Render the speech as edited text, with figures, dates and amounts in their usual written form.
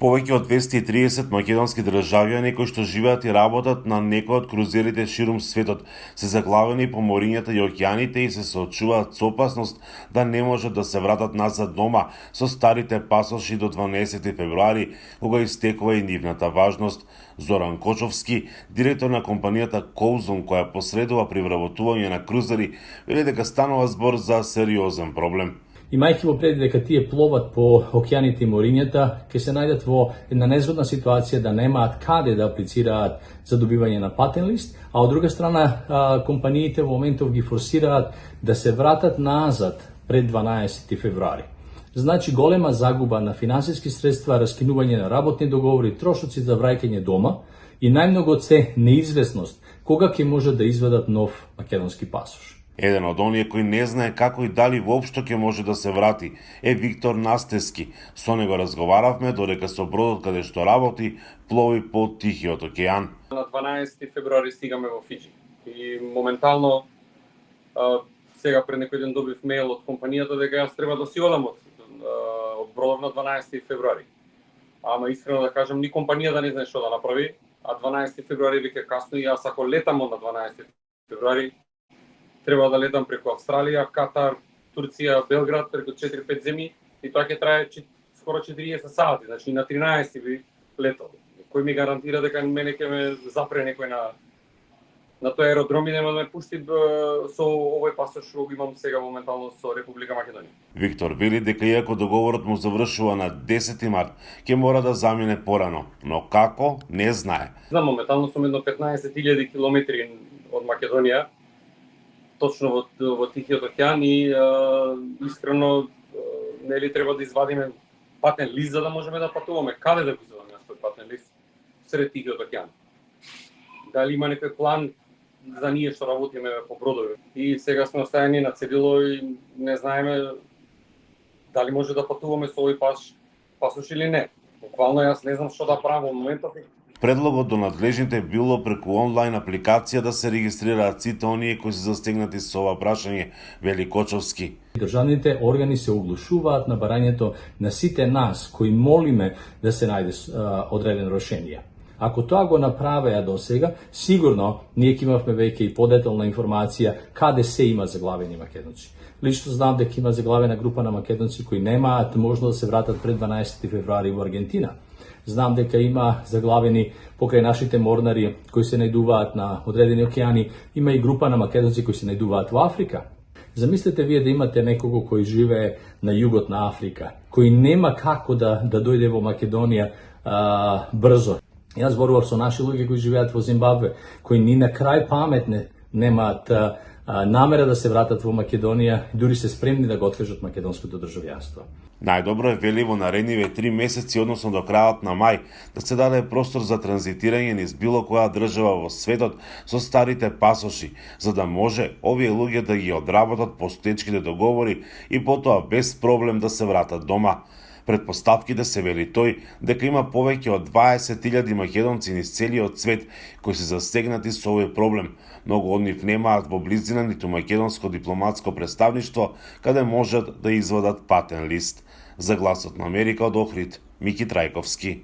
Повеќе од 230 македонски државјани кои што живеат и работат на некои од крузерите ширум светот се заглавени по морињата и океаните и се соочуваат со опасност да не можат да се вратат назад дома со старите пасоши до 12 февруари, кога истекува и нивната важност. Зоран Кочовски, директор на компанијата Коузон, која посредува при вработување на крузери, вели дека станува збор за сериозен проблем. Имајќи во пред дека тие пловат по океаните и морињата, ќе се најдат во една незгодна ситуација да немаат каде да аплицираат за добивање на патен лист, а од друга страна компаниите во моментов ги форсираат да се вратат назад пред 12 февруари. Значи голема загуба на финансиски средства, раскинување на работни договори, трошоци за враќање дома и најмногу од се неизвестност кога ќе можат да извадат нов македонски пасош. Еден од оние кои не знае како и дали воопшто ќе може да се врати е Виктор Настески. Со него разговаравме додека со бродот каде што работи плови по Тихиот океан. На 12 февруари стигаме во Фиџи и моментално сега пред некој ден добив мејл од компанијата дека јас треба да си одам од бродов на 12 февруари. Ама искрено да кажам, ни компанијата не знае што да направи, а 12 февруари веќе касно и јас ако летам на 12 февруари треба да летам преку Австралија, Катар, Турција, Белград, преку 4-5 земји и тоа ќе трае скоро 40 сати, значи на 13 би летал. Кој ми гарантира дека мене ќе ме запре некој на тој аеродром и нема да ме пушти со овој пасош што го имам сега моментално со Република Македонија. Виктор вели дека иако договорот му завршува на 10 март, ќе мора да замине порано, но како не знае. Знам, моментално сум едно 15.000 километри од Македонија, точно во Тихиот океан и искрено нели треба да извадиме патен лист за да можеме да патуваме. Каде да го извадиме тој патен лист сред Тихиот океан? Дали има некој план за ние што работиме по бродови? И сега сме оставени на цедило и не знаеме дали може да патуваме со овој пасош или не. Буквално јас не знам што да правам во моментот. Предлогот до надлежните било преку онлайн апликација да се регистрираат сите оние кои се застегнати со ова прашање, вели Кочовски. Државните органи се оглушуваат на барањето на сите нас кои молиме да се најде одредено решение. Ако тоа го направеа до сега, сигурно ние ќе имавме веќе и подетална информација каде се има заглавени македонци. Лично знам дека има заглавена група на македонци кои немаат можност да се вратат пред 12 февруари во Аргентина. Знам дека има заглавени покрај нашите морнари кои се најдуваат на одредени океани, има и група на македонци кои се најдуваат во Африка. Замислете вие да имате некого кој живее на југот на Африка, кој нема како да дојде во Македонија брзо. Јас зборував со наши луѓе кои живеат во Зимбабве, кои ни на крај паметне немаат намера да се вратат во Македонија и дури се спремни да го откажат македонското државјанство. Најдобро е, вели, во наредниве 3 месеци, односно до крајот на мај, да се даде простор за транзитирање низ било која држава во светот со старите пасоши, за да може овие луѓе да ги одработат постоечките договори и потоа без проблем да се вратат дома. Предпоставките се вели тој дека има повеќе од 20.000 македонци низ целиот свет кои се засегнати со овој проблем. Многу од нив немаат во близина ниту македонско дипломатско представништво каде можат да извадат патен лист. За Гласот на Америка од Охрид, Мики Трајковски.